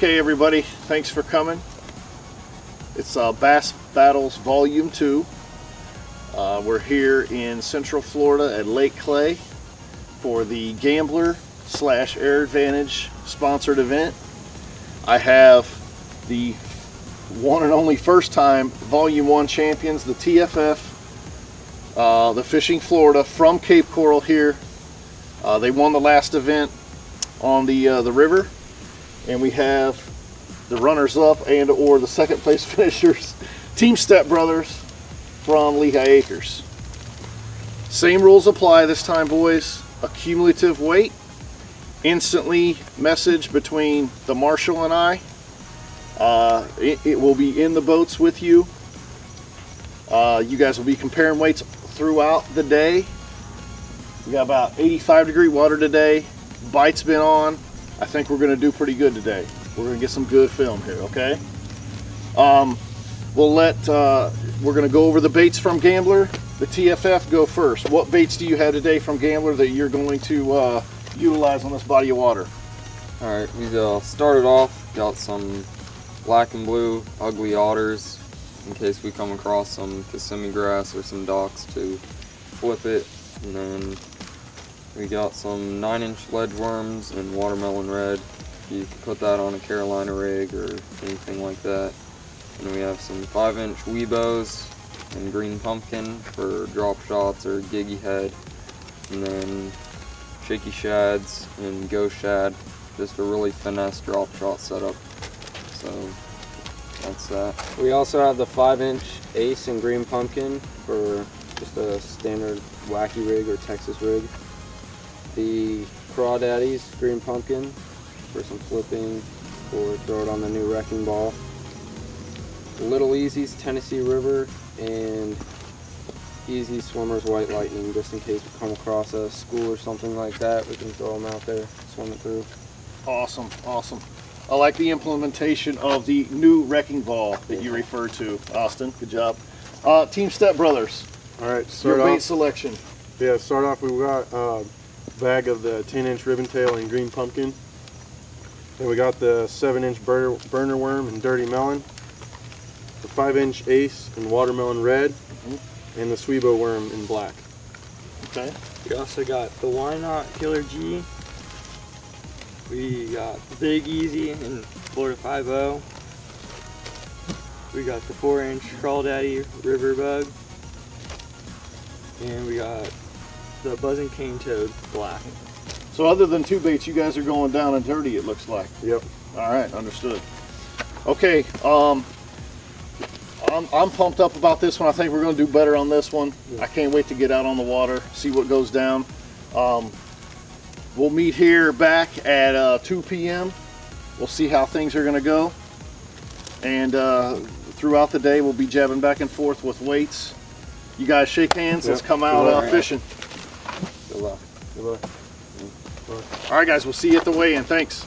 Okay, everybody, thanks for coming. It's Bass Battles Volume 2. We're here in Central Florida at Lake Clay for the Gambler / Air Advantage sponsored event. I have the one and only first time Volume 1 champions, the TFF, the Fishing Florida from Cape Coral here. They won the last event on the river, and we have the runners-up and or the second place finishers, Team Step Brothers from Lehigh Acres. Same rules apply this time, boys. A cumulative weight, instantly message between the marshal and I. It will be in the boats with you. You guys will be comparing weights throughout the day. We got about 85-degree water today. Bite's been on. I think we're going to do pretty good today. We're going to get some good film here, okay? We're going to go over the baits from Gambler. The TFF go first. What baits do you have today from Gambler that you're going to utilize on this body of water? All right, we started off, got some black and blue ugly otters in case we come across some Kissimmee grass or some docks to flip it. And then we got some 9-inch ledge worms and watermelon red. You can put that on a Carolina rig or anything like that. And we have some 5-inch Weebos and green pumpkin for drop shots or giggy head. And then shaky shads and ghost shad, just a really finesse drop shot setup. So that's that. We also have the 5-inch ace and green pumpkin for just a standard wacky rig or Texas rig. The Crawdaddy's green pumpkin for some flipping or throw it on the new wrecking ball. The Little Easy's Tennessee River and Easy Swimmer's White Lightning, just in case we come across a school or something like that, we can throw them out there, swim it through. Awesome, awesome. I like the implementation of the new wrecking ball that you referred to, Austin. Good job. Team Step Brothers. All right, your bait selection. Yeah, start off, we've got a bag of the 10-inch ribbon tail and green pumpkin. Then we got the 7-inch burner worm and dirty melon, the 5-inch ace and watermelon red, and the Swebo worm in black. Okay. We also got the Why Not Killer G. We got the Big Easy in Florida 5.0. We got the 4-inch Crawdaddy River Bug. And we got the Buzzing Cane Toad black. So other than two baits, you guys are going down and dirty, it looks like. Yep. All right, understood. Okay, I'm pumped up about this one. I think we're going to do better on this one. I can't wait to get out on the water, see what goes down. We'll meet here back at 2 p.m. We'll see how things are going to go. And throughout the day, we'll be jabbing back and forth with weights. You guys shake hands. Let's come out fishing. Good luck. Good luck. All right, guys, we'll see you at the weigh-in. Thanks.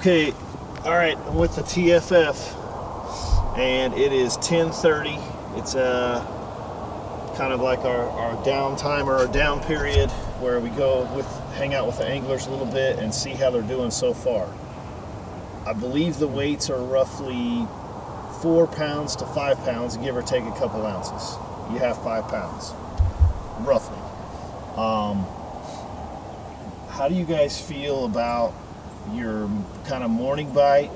Okay, all right, I'm with the TFF, and it is 10:30. It's kind of like our downtime or our down period where we go hang out with the anglers a little bit and see how they're doing so far. I believe the weights are roughly 4 pounds to 5 pounds, give or take a couple ounces. You have 5 pounds, roughly. How do you guys feel about your kind of morning bite?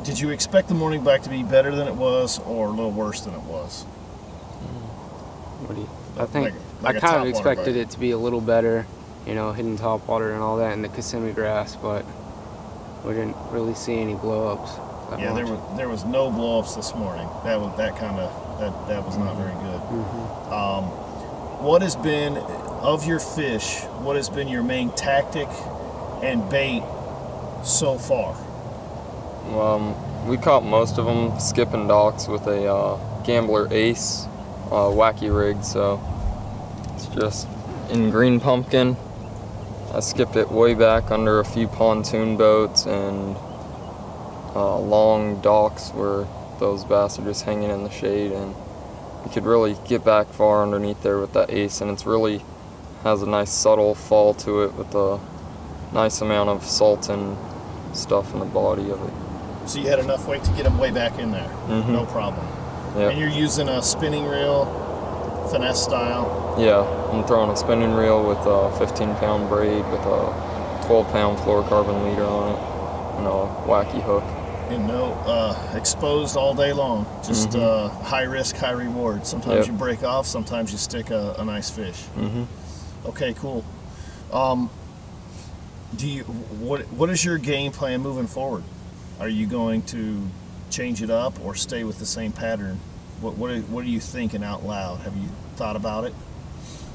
Did you expect the morning bite to be better than it was, or a little worse than it was? What do you? I think like I kind of expected it to be a little better, you know, hitting top water and all that in the Kissimmee grass, but we didn't really see any blow-ups. Yeah, there was no blow-ups this morning. That was not very good. What has been, of your fish, what has been your main tactic and bait so far? We caught most of them skipping docks with a Gambler Ace wacky rig, so it's just in green pumpkin. I skipped it way back under a few pontoon boats and long docks where those bass are just hanging in the shade, and you could really get back far underneath there with that Ace, and it's really has a nice subtle fall to it with a nice amount of salt and stuff in the body of it. So you had enough weight to get them way back in there, no problem. Yep. And you're using a spinning reel, finesse style? Yeah, I'm throwing a spinning reel with a 15-pound braid with a 12-pound fluorocarbon leader on it and a wacky hook. And no exposed all day long, just high risk, high reward. Sometimes you break off, sometimes you stick a nice fish. Okay, cool. What is your game plan moving forward? Are you going to change it up or stay with the same pattern? What are you thinking out loud? Have you thought about it?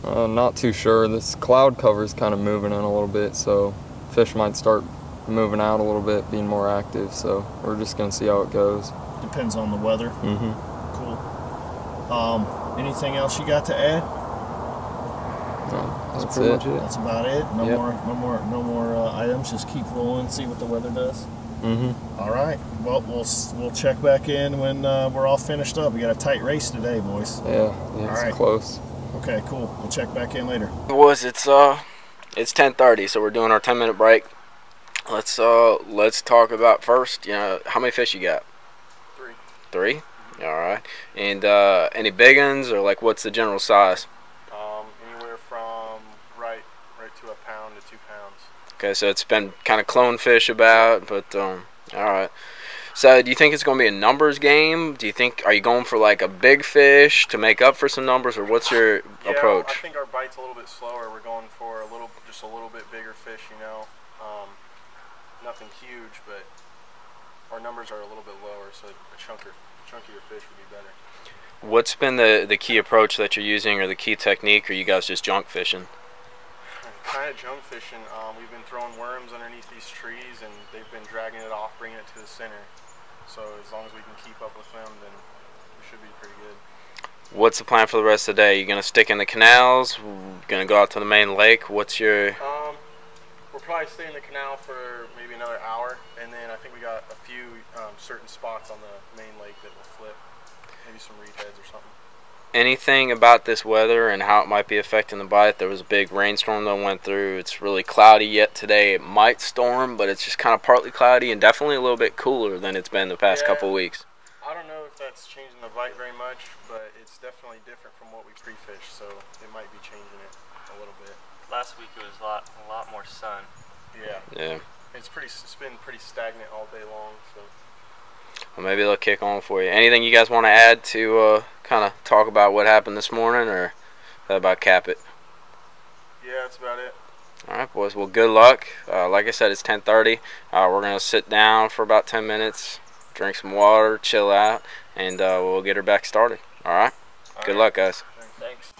Not too sure. This cloud cover is kind of moving in a little bit, so fish might start moving out a little bit, being more active, so we're just going to see how it goes. Depends on the weather. Cool. Anything else you got to add? No, that's pretty it. much it. That's about it. No more items. Just keep rolling, see what the weather does. All right. Well, we'll check back in when we're all finished up. We got a tight race today, boys. Yeah, it's close. Okay, cool. We'll check back in later. Boys, it's 10:30, so we're doing our 10-minute break. Let's talk about first. You know, how many fish you got? 3. 3. All right. And any big ones, or like what's the general size? Anywhere from right to a pound to 2 pounds. Okay, so it's been kind of clone fish about, but all right. So do you think it's going to be a numbers game? Are you going for like a big fish to make up for some numbers, or what's your approach? I think our bite's a little bit slower. We're going for just a little bit bigger fish, you know. Nothing huge, but our numbers are a little bit lower, so a chunkier fish would be better. What's been the key approach that you're using, or the key technique, or you guys just junk fishing? Kind of junk fishing. We've been throwing worms underneath these trees, and they've been dragging it off, bringing it to the center. So as long as we can keep up with them, then we should be pretty good. What's the plan for the rest of the day? You gonna stick in the canals? Gonna go out to the main lake? What's your? We'll probably stay in the canal for maybe another hour, and then I think we got a few certain spots on the main lake that will flip. Maybe some reed heads or something. Anything about this weather and how it might be affecting the bite? There was a big rainstorm that went through. It's really cloudy yet today. It might storm, but it's just kind of partly cloudy and definitely a little bit cooler than it's been the past couple of weeks. I don't know if that's changing the bite very much, but it's definitely different from what we pre-fished, so it might be changing it a little bit. Last week it was a lot more sun. Yeah. It's been pretty stagnant all day long, so. Well, maybe they'll kick on for you. Anything you guys want to add to kind of talk about what happened this morning, or is that about cap it? Yeah, that's about it. All right, boys. Well, good luck. Like I said, it's 10:30. We're going to sit down for about 10 minutes, drink some water, chill out, and we'll get her back started. All right? Good luck, guys. Thanks.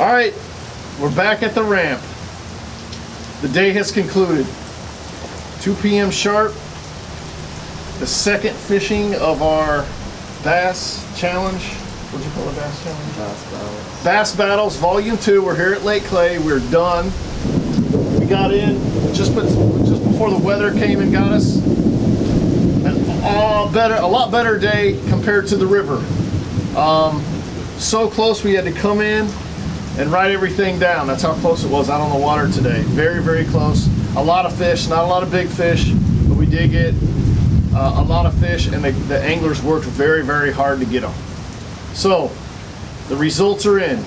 All right, we're back at the ramp. The day has concluded. 2 p.m. sharp. The second fishing of our bass challenge. What'd you call it, bass challenge? Bass battles. Bass Battles Volume 2. We're here at Lake Clay. We're done. We got in just before the weather came and got us. A lot better day compared to the river. So close we had to come in and write everything down. That's how close it was out on the water today. Very, very close. A lot of fish, not a lot of big fish, but we did get a lot of fish, and the anglers worked very, very hard to get them. So the results are in.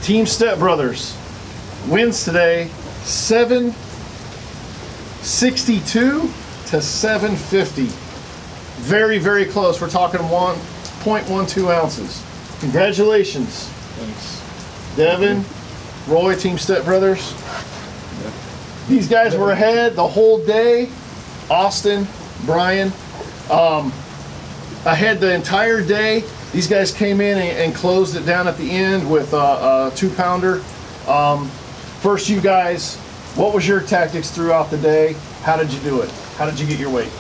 Team Step Brothers wins today 762 to 750. Very, very close. We're talking 1.12 ounces. Congratulations. Thanks. Devin, Roy, Team Step Brothers. These guys were ahead the whole day. Austin, Brian, ahead the entire day. These guys came in and closed it down at the end with a 2-pounder. First, you guys, what was your tactics throughout the day? How did you do it? How did you get your weight?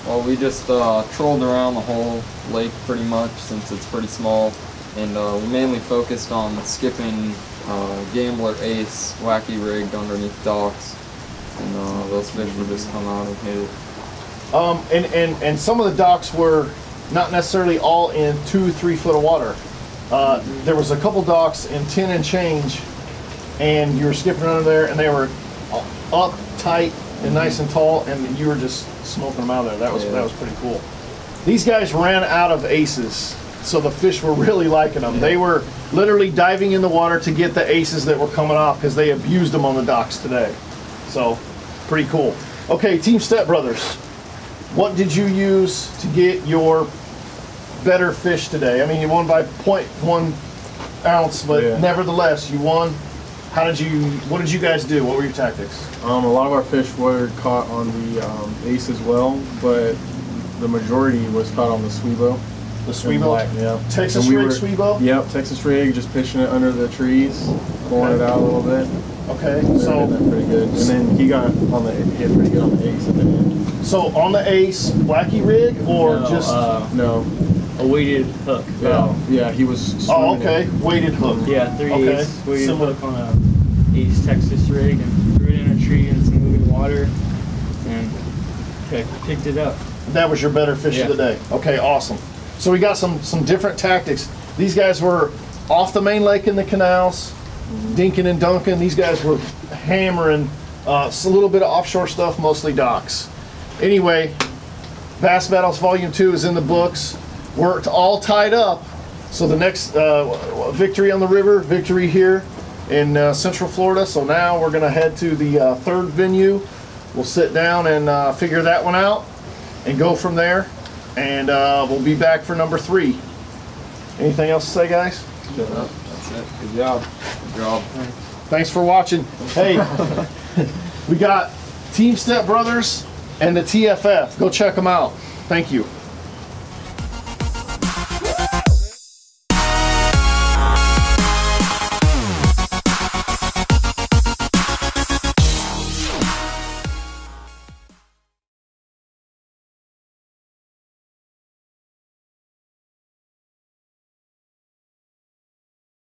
Well, we just trolled around the whole lake pretty much since it's pretty small, and we mainly focused on skipping Gambler Ace, wacky rigged underneath docks, and those fish would just come out and hit it. And some of the docks were not necessarily all in 2-3 foot of water. There was a couple docks in 10 and change, and you were skipping under there, and they were up tight and nice and tall, and you were just smoking them out of there. That was pretty cool. These guys ran out of aces, so the fish were really liking them. They were literally diving in the water to get the aces that were coming off because they abused them on the docks today. So pretty cool. Okay, Team Step Brothers, what did you use to get your better fish today? I mean, you won by 0.1 ounce, but nevertheless, you won. What did you guys do? What were your tactics? A lot of our fish were caught on the ace as well, but the majority was caught on the Swebo. The Swebo? Yeah. Texas rig Swebo? Yep, Texas rig, just pitching it under the trees, pulling it out a little bit. Okay, so that pretty good. And then he got on the hit pretty good on the ace at the end. So on the ace, wacky rig or no, a weighted hook. Yeah, he was. Oh, okay, weighted hook. Yeah, 3/8 weighted hook on a Ace Texas rig, and threw it in a tree in some moving water, and picked it up. That was your better fish of the day. Okay, awesome. So we got some different tactics. These guys were off the main lake in the canals, dinking and dunking. These guys were hammering a little bit of offshore stuff, mostly docks. Anyway, Bass Battles Volume 2 is in the books. We're all tied up. So the next victory on the river, victory here in Central Florida. So now we're going to head to the third venue. We'll sit down and figure that one out and go from there. And we'll be back for number 3. Anything else to say, guys? That's it. Good job. Good job. Thanks for watching. Hey, we got Team Step Brothers and the TFF. Go check them out. Thank you.